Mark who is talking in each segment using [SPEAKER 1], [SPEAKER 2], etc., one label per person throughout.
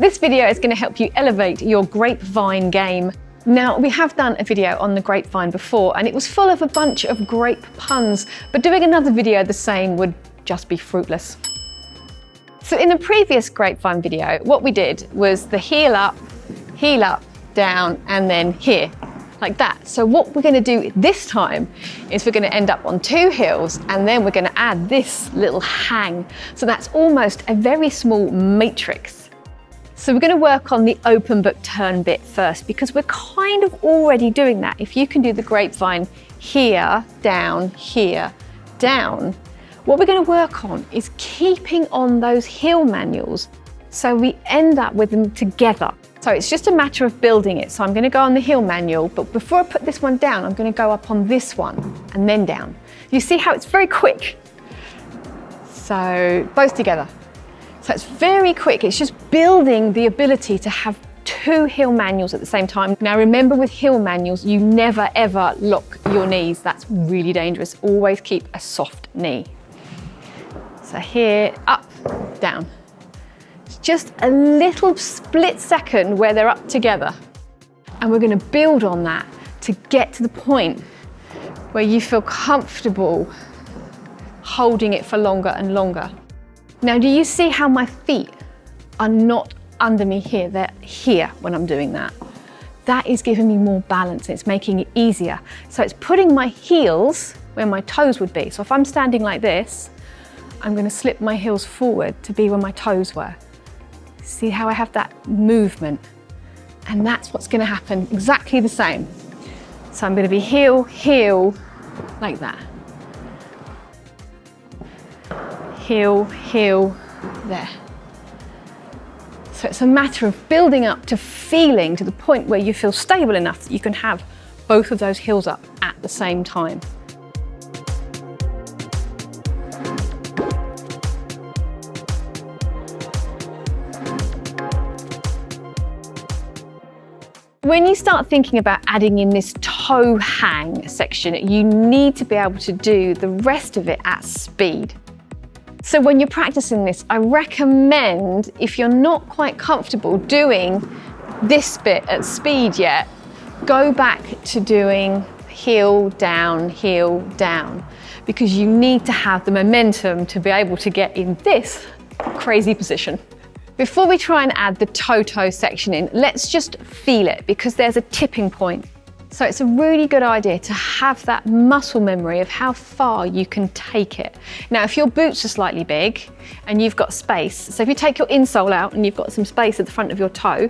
[SPEAKER 1] This video is going to help you elevate your grapevine game. Now, we have done a video on the grapevine before and it was full of a bunch of grape puns, but doing another video the same would just be fruitless. So in the previous grapevine video, what we did was the heel up, down, and then here, like that. So what we're going to do this time is we're going to end up on two heels and then we're going to add this little hang. So that's almost a very small matrix. So we're going to work on the open book turn bit first because we're kind of already doing that. If you can do the grapevine here, down, what we're going to work on is keeping on those heel manuals so we end up with them together. So it's just a matter of building it. So I'm going to go on the heel manual, but before I put this one down, I'm going to go up on this one and then down. You see how it's very quick? So both together. So it's very quick. It's just building the ability to have two heel manuals at the same time. Now remember, with heel manuals, you never ever lock your knees. That's really dangerous. Always keep a soft knee. So here, up, down. It's just a little split second where they're up together. And we're going to build on that to get to the point where you feel comfortable holding it for longer and longer. Now, do you see how my feet are not under me here? They're here when I'm doing that. That is giving me more balance. It's making it easier. So it's putting my heels where my toes would be. So if I'm standing like this, I'm going to slip my heels forward to be where my toes were. See how I have that movement? And that's what's going to happen exactly the same. So I'm going to be heel, heel, like that. Heel, heel, there. So it's a matter of building up to feeling to the point where you feel stable enough that you can have both of those heels up at the same time. When you start thinking about adding in this toe hang section, you need to be able to do the rest of it at speed. So when you're practicing this, I recommend, if you're not quite comfortable doing this bit at speed yet, go back to doing heel, down, because you need to have the momentum to be able to get in this crazy position. Before we try and add the toe section in, let's just feel it because there's a tipping point. So it's a really good idea to have that muscle memory of how far you can take it. Now, if your boots are slightly big and you've got space, so if you take your insole out and you've got some space at the front of your toe,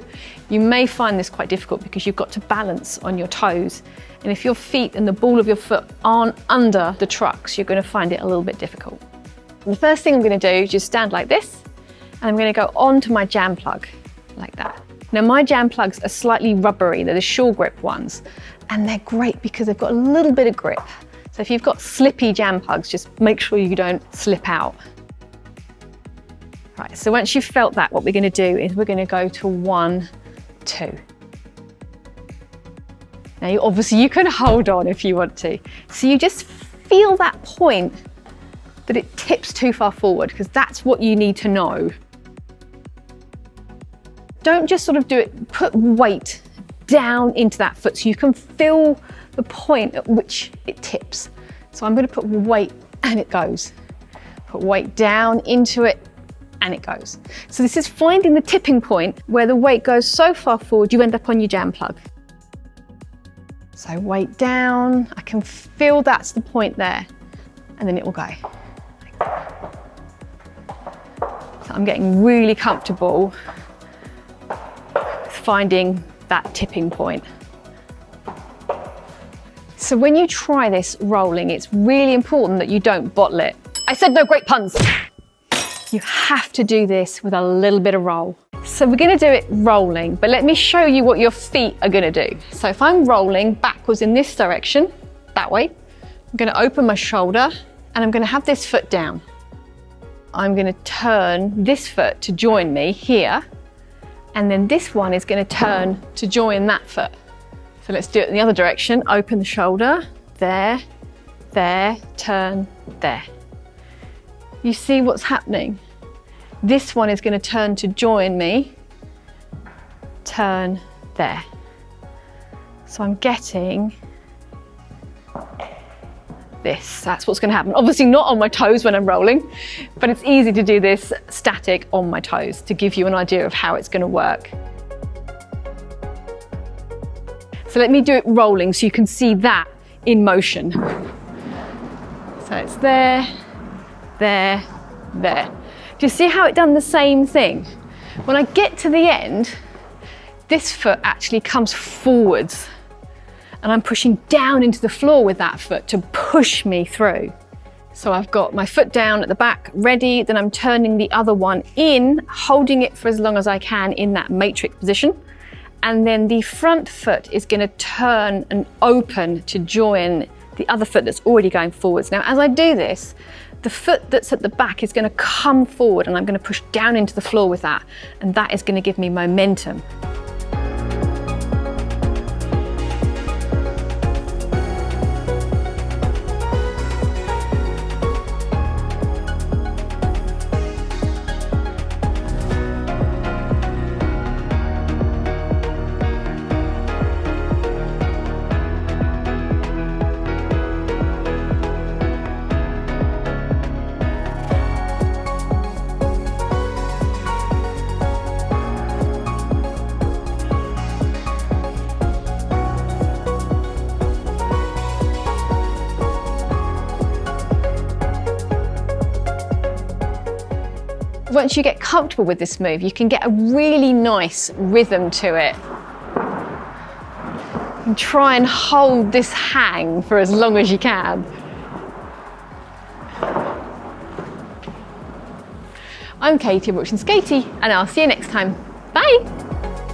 [SPEAKER 1] you may find this quite difficult because you've got to balance on your toes. And if your feet and the ball of your foot aren't under the trucks, you're going to find it a little bit difficult. And the first thing I'm going to do is just stand like this. And I'm going to go onto my jam plug, like that. Now my jam plugs are slightly rubbery, they're the Sure Grip ones, and they're great because they've got a little bit of grip. So if you've got slippy jam plugs, just make sure you don't slip out. Right, so once you've felt that, what we're going to do is we're going to go to 1, 2. Now obviously you can hold on if you want to. So you just feel that point that it tips too far forward, because that's what you need to know. Don't just sort of do it, put weight down into that foot so you can feel the point at which it tips. So I'm going to put weight and it goes. Put weight down into it and it goes. So this is finding the tipping point where the weight goes so far forward you end up on your jam plug. So weight down, I can feel that's the point there, and then it will go. So I'm getting really comfortable finding that tipping point. So when you try this rolling, it's really important that you don't bottle it. I said no great puns. You have to do this with a little bit of roll. So we're going to do it rolling, but let me show you what your feet are going to do. So if I'm rolling backwards in this direction, that way, I'm going to open my shoulder and I'm going to have this foot down. I'm going to turn this foot to join me here, and then this one is going to turn to join that foot. So let's do it in the other direction. Open the shoulder, there, turn, there. You see what's happening? This one is going to turn to join me, turn there. So I'm getting this. That's what's going to happen. Obviously not on my toes when I'm rolling, but it's easy to do this static on my toes to give you an idea of how it's going to work. So let me do it rolling so you can see that in motion. So it's there, there, there. Do you see how it done the same thing? When I get to the end, this foot actually comes forwards and I'm pushing down into the floor with that foot to push me through. So I've got my foot down at the back ready, then I'm turning the other one in, holding it for as long as I can in that matrix position. And then the front foot is going to turn and open to join the other foot that's already going forwards. Now, as I do this, the foot that's at the back is going to come forward and I'm going to push down into the floor with that. And that is going to give me momentum. Once you get comfortable with this move, you can get a really nice rhythm to it. And try and hold this hang for as long as you can. I'm Katie, watching Skatie, and I'll see you next time. Bye!